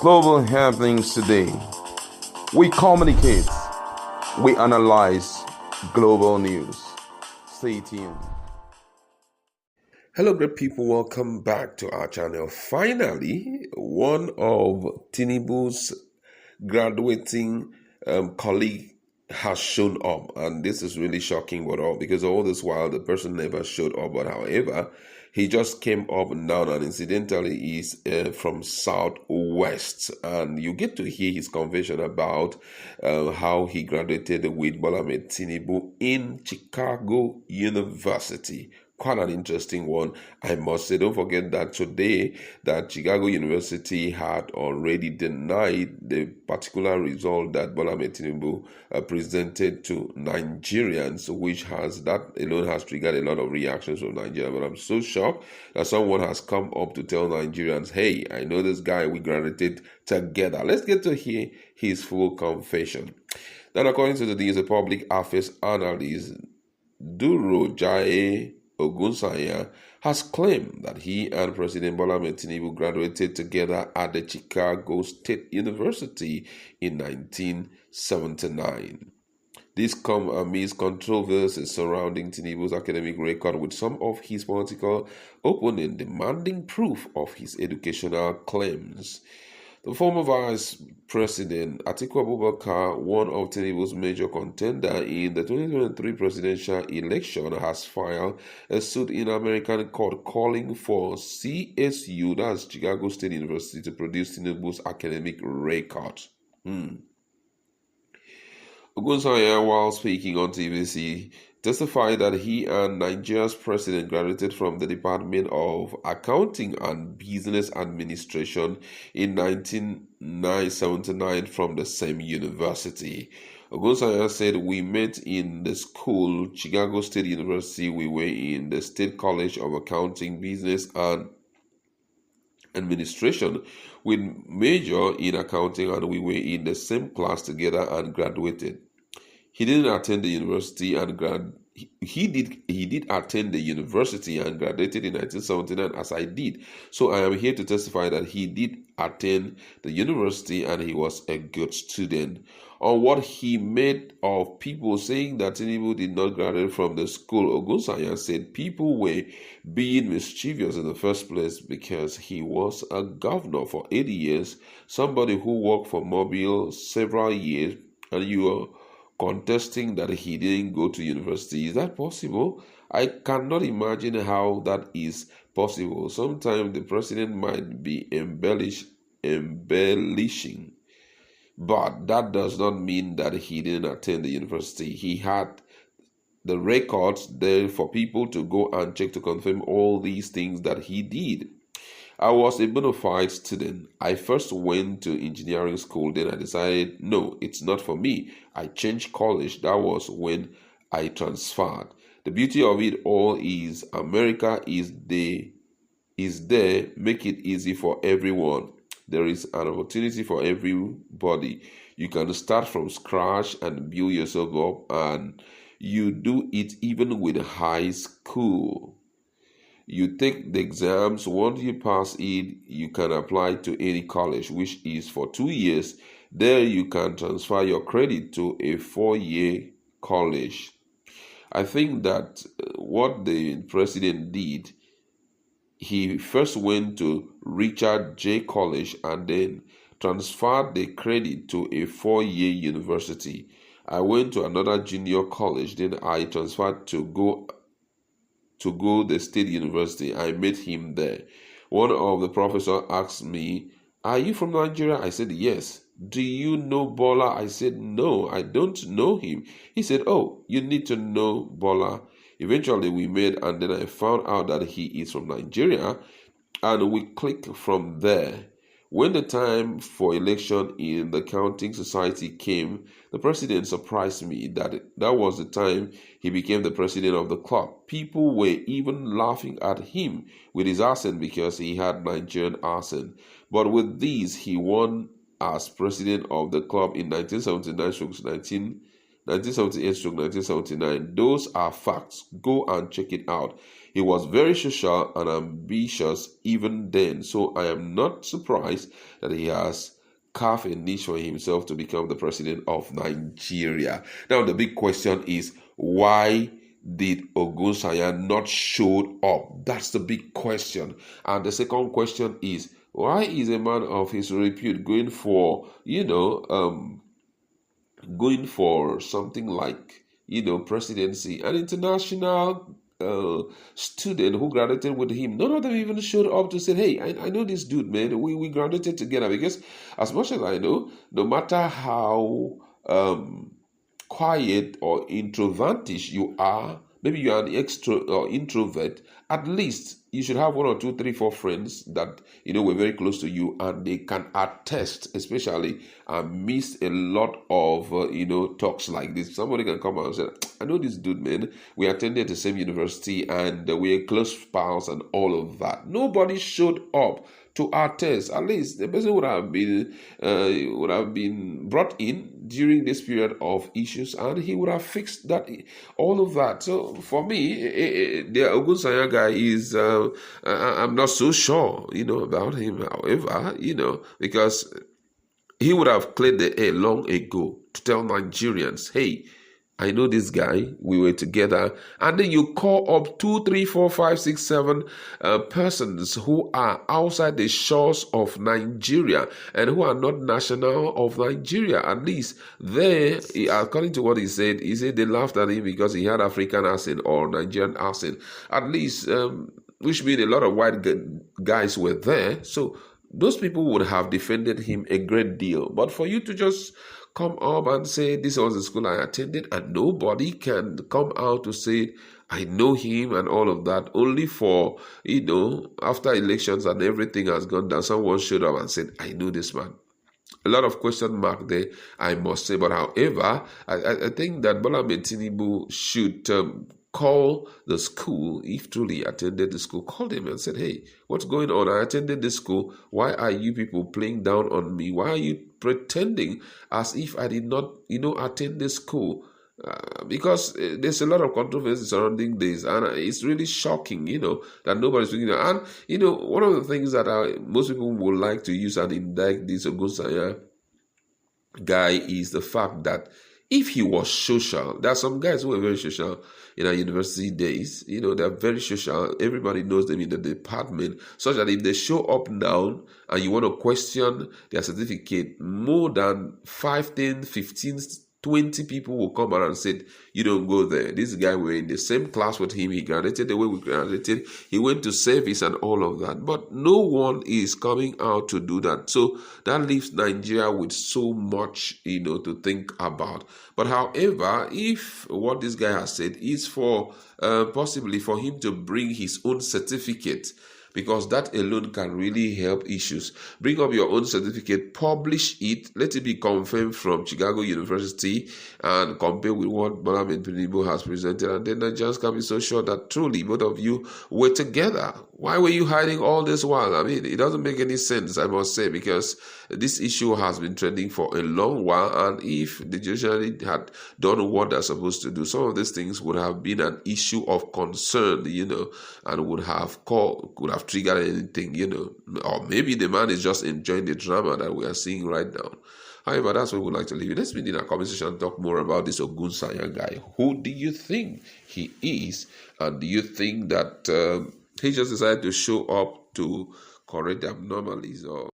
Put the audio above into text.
Global happenings today. We communicate, we analyze global news. Stay tuned. Hello, great people. Welcome back to our channel. Finally, one of Tinubu's graduating colleague has shown up, and this is really shocking. Because all this while the person never showed up. But however, he just came up now, and incidentally, he's from Southwest, and you get to hear his conversation about how he graduated with Bola Tinubu in Chicago University. Quite an interesting one, I must say. Don't forget that today that Chicago University had already denied the particular result that Bola Tinubu presented to Nigerians, which that alone has triggered a lot of reactions from Nigeria. But I'm so shocked that someone has come up to tell Nigerians, hey, I know this guy, we graduated together. Let's get to hear his full confession. Then, according to the public affairs analyst Duro Jae Ogunsanya has claimed that he and President Bola Tinubu graduated together at the Chicago State University in 1979. This comes amidst controversies surrounding Tinubu's academic record, with some of his political opponents demanding proof of his educational claims. The former Vice President Atiku Abubakar, one of Tinubu's major contenders in the 2023 presidential election, has filed a suit in American court calling for CSU, that's Chicago State University, to produce Tinubu's academic record. Ogunsanya, while speaking on TVC, testified that he and Nigeria's president graduated from the Department of Accounting and Business Administration in 1979 from the same university. Ogunsanya said, we met in the school, Chicago State University. We were in the State College of Accounting, Business and Administration with major in accounting, and we were in the same class together and graduated. He didn't attend the university and He did attend the university and graduated in 1979 as I did. So I am here to testify that he did attend the university and he was a good student. On what he made of people saying that Tinubu did not graduate from the school, Ogunsanya said people were being mischievous in the first place because he was a governor for 80 years, somebody who worked for Mobile several years, and you are contesting that he didn't go to university. Is that possible? I cannot imagine how that is possible. Sometimes the president might be embellishing, but that does not mean that he didn't attend the university. He had the records there for people to go and check to confirm all these things that he did. I was a bona fide student. I first went to engineering school, then I decided, no, it's not for me. I changed college. That was when I transferred. The beauty of it all is America is there, make it easy for everyone. There is an opportunity for everybody. You can start from scratch and build yourself up, and you do it even with high school. You take the exams. Once you pass it, you can apply to any college, which is for 2 years. There you can transfer your credit to a 4-year college. I think that what the president did, he first went to Richard J. College and then transferred the credit to a 4-year university. I went to another junior college, then I transferred to go the state university. I met him there. One of the professors asked me, are you from Nigeria? I said, yes. Do you know Bola? I said, no, I don't know him. He said, oh, you need to know Bola. Eventually we met, and then I found out that he is from Nigeria, and we clicked from there. When the time for election in the counting society came, the president surprised me that was the time he became the president of the club. People were even laughing at him with his accent because he had Nigerian accent. But with this, he won as president of the club in 1979-19 1978-1979. Those are facts. Go and check it out. He was very social and ambitious even then. So I am not surprised that he has carved a niche for himself to become the president of Nigeria. Now the big question is, why did Ogunsanya not show up? That's the big question. And the second question is, why is a man of his repute going for, going for something like, presidency? An international student who graduated with him, none of them even showed up to say, hey, I know this dude, man. We graduated together. Because as much as I know, no matter how quiet or introvertish you are, maybe you are an extro or introvert, at least you should have 1 or 2, 3, 4 friends that were very close to you, and they can attest, especially miss a lot of talks like this. Somebody can come out and say, I know this dude, man. We attended the same university and we're close pals and all of that. Nobody showed up to attest. At least the person would have been brought in during this period of issues, and he would have fixed that, all of that. So for me, the Ogunsanya guy is I'm not so sure about him. However, because he would have cleared the air long ago to tell Nigerians, hey, I know this guy, we were together. And then you call up 2, 3, 4, 5, 6, 7 persons who are outside the shores of Nigeria and who are not national of Nigeria. At least there, according to what he said they laughed at him because he had African accent or Nigerian accent. At least, which means a lot of white guys were there. So those people would have defended him a great deal. But for you to just come up and say, this was the school I attended, and nobody can come out to say, I know him and all of that, only for, after elections and everything has gone down, someone showed up and said, I know this man. A lot of question mark there, I must say. But however, I think that Bola Tinubu should call the school, if truly attended the school, call them and said, hey, what's going on? I attended this school. Why are you people playing down on me? Why are you pretending as if I did not, attend this school? Because there's a lot of controversy surrounding this, and it's really shocking, that nobody's speaking. And, one of the things that most people would like to use and indict this Ogunsanya guy is the fact that if he was social, there are some guys who are very social in our university days. They're very social. Everybody knows them in the department, such that if they show up now and you want to question their certificate, more than 5, 10, 15, 20 people will come around and say, you don't go there. This guy, we're in the same class with him. He graduated the way we graduated. He went to service and all of that. But no one is coming out to do that. So that leaves Nigeria with so much, to think about. But however, if what this guy has said is for possibly for him to bring his own certificate, because that alone can really help issues. Bring up your own certificate, publish it, let it be confirmed from Chicago University, and compare with what Bola Tinubu has presented. And then Nigerians can be so sure that truly both of you were together. Why were you hiding all this while? I mean, it doesn't make any sense, I must say, because this issue has been trending for a long while. And if the judiciary had done what they're supposed to do, some of these things would have been an issue of concern, and would have triggered anything, or maybe the man is just enjoying the drama that we are seeing right now. However, that's what we would like to leave it. Let's begin our conversation and talk more about this Ogunsanya guy. Who do you think he is? And do you think that he just decided to show up to correct the abnormalities, or